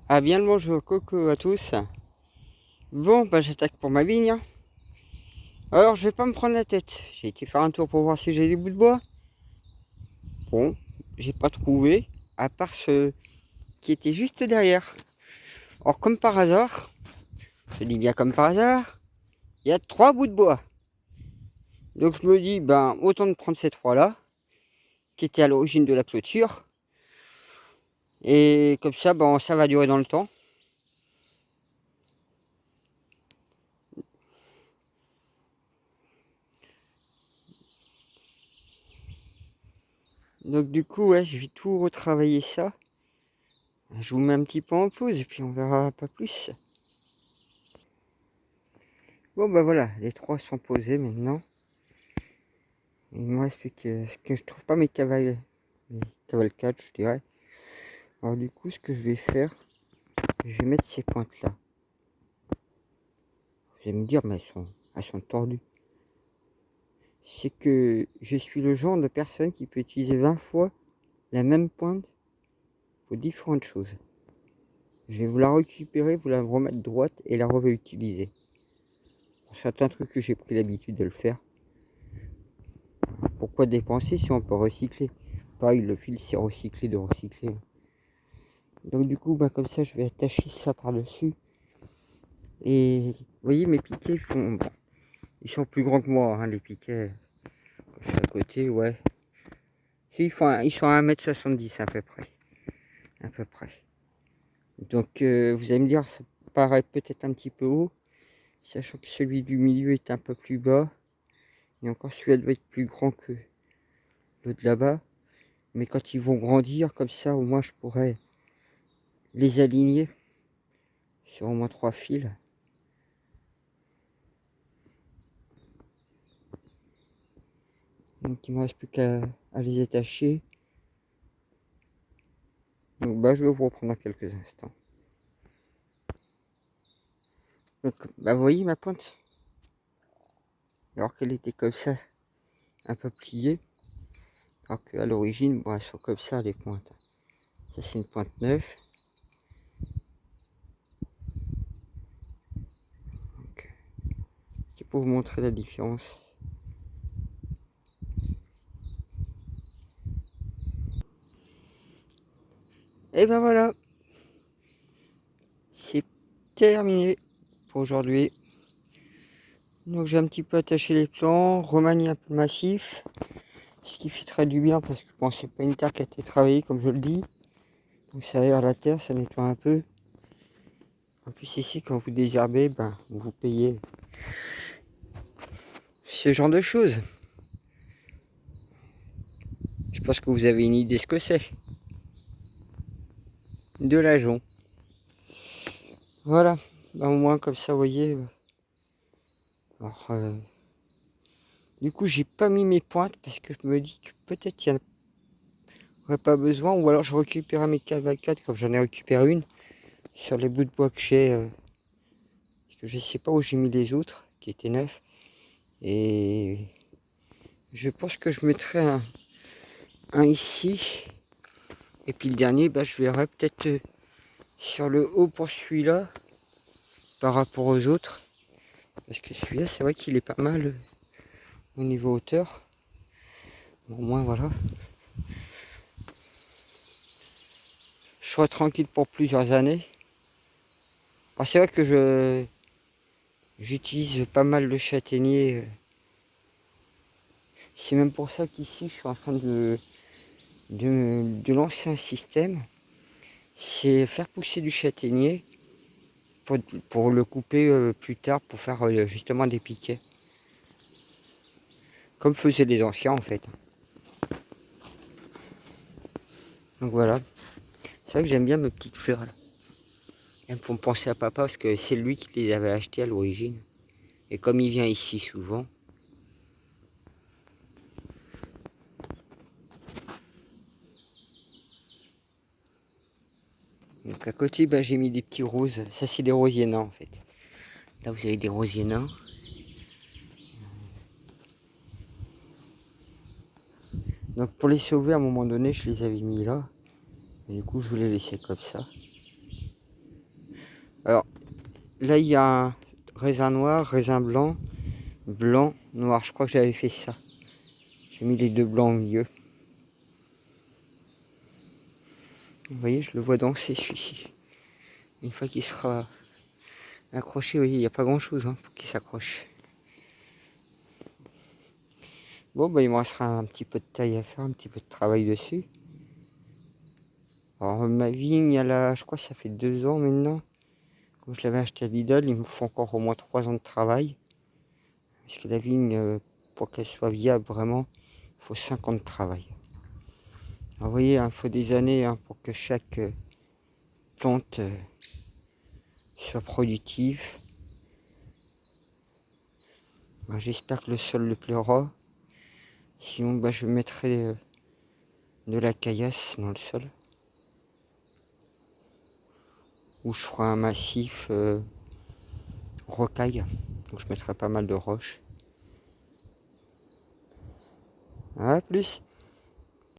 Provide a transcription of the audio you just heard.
Ah bien le bonjour, coucou à tous. Bon, bah j'attaque pour ma vigne, hein. Alors je vais pas me prendre la tête. J'ai été faire un tour pour voir si j'ai des bouts de bois. Bon, j'ai pas trouvé, à part ce qui était juste derrière. Or comme par hasard, je dis bien comme par hasard, il y a 3 bouts de bois. Donc je me dis, ben autant de prendre ces 3 là, qui étaient à l'origine de la clôture. Et comme ça, ben ça va durer dans le temps. Donc du coup, ouais, je vais tout retravailler ça. Je vous mets un petit peu en pause et puis on verra pas plus. Bon bah voilà, les 3 sont posés maintenant. Il me reste plus que ce que je trouve pas mes cavalcades, je dirais. Alors du coup, ce que je vais faire, je vais mettre ces pointes là. Vous allez me dire, mais elles sont tordues. C'est que je suis le genre de personne qui peut utiliser 20 fois la même pointe pour différentes choses. Je vais vous la récupérer, vous la remettre droite et la réutiliser. Pour certains trucs que j'ai pris l'habitude de le faire. Pourquoi dépenser si on peut recycler? Pareil, le fil c'est recyclé de recycler. Donc du coup, bah, comme ça, je vais attacher ça par-dessus. Et vous voyez, mes piquets bon, ils sont plus grands que moi, hein, les piquets. Je suis à côté, ouais. Si, ils sont à 1,70 m à peu près. À peu près. Donc vous allez me dire, ça paraît peut-être un petit peu haut, sachant que celui du milieu est un peu plus bas. Et encore celui-là doit être plus grand que le de là-bas. Mais quand ils vont grandir comme ça, au moins je pourrais les aligner sur au moins 3 fils. Donc il ne me reste plus qu'à les attacher. Donc bah, je vais vous reprendre dans quelques instants. Donc bah, vous voyez ma pointe, alors qu'elle était comme ça, un peu pliée, alors qu'à l'origine, bon, elles sont comme ça les pointes. Ça c'est une pointe neuve. Donc, c'est pour vous montrer la différence. Et ben voilà, c'est terminé pour aujourd'hui. Donc j'ai un petit peu attaché les plans, remanié un peu le massif, ce qui fait très du bien parce que bon, c'est pas une terre qui a été travaillée comme je le dis. Donc ça aère la terre, ça nettoie un peu. En plus ici quand vous désherbez, ben, vous payez ce genre de choses. Je pense que vous avez une idée ce que c'est. De l'ajon. Voilà, ben, au moins comme ça vous voyez. Alors, du coup j'ai pas mis mes pointes parce que je me dis que peut-être il n'y en aurait pas besoin. Ou alors je récupérerai mes cavalcades comme j'en ai récupéré une. Sur les bouts de bois que j'ai. Parce que je sais pas où j'ai mis les autres qui étaient neufs. Et je pense que je mettrai un ici. Et puis le dernier, bah, je verrai peut-être sur le haut pour celui-là. Par rapport aux autres. Parce que celui-là, c'est vrai qu'il est pas mal au niveau hauteur. Bon, au moins, voilà. Je serai tranquille pour plusieurs années. Alors, c'est vrai que j'utilise pas mal le châtaignier. C'est même pour ça qu'ici, je suis en train de lancer un système. C'est faire pousser du châtaignier pour le couper plus tard pour faire justement des piquets. Comme faisaient les anciens en fait. Donc voilà. C'est vrai que j'aime bien mes petites fleurs là. Elles me font penser à papa parce que c'est lui qui les avait achetées à l'origine. Et comme il vient ici souvent. Donc à côté, bah, j'ai mis des petits roses. Ça c'est des rosiers nains en fait. Là vous avez des rosiers nains. Donc pour les sauver à un moment donné, je les avais mis là. Et du coup je voulais laisser comme ça. Alors, là, il y a un raisin noir, raisin blanc, blanc, noir. Je crois que j'avais fait ça. J'ai mis les deux blancs au milieu. Vous voyez, je le vois danser celui-ci. Une fois qu'il sera accroché, vous voyez, il n'y a pas grand-chose pour qu'il s'accroche. Bon, bah, il me restera un petit peu de taille à faire, un petit peu de travail dessus. Alors, ma vigne, je crois que ça fait 2 ans maintenant. Comme je l'avais acheté à Lidl, il me faut encore au moins 3 ans de travail. Parce que la vigne, pour qu'elle soit viable vraiment, il faut 5 ans de travail. Alors, vous voyez, il faut des années pour que chaque plante soit productive. Ben, j'espère que le sol le plaira. Sinon, ben, je mettrai de la caillasse dans le sol. Ou je ferai un massif rocaille. Donc je mettrai pas mal de roches. À plus.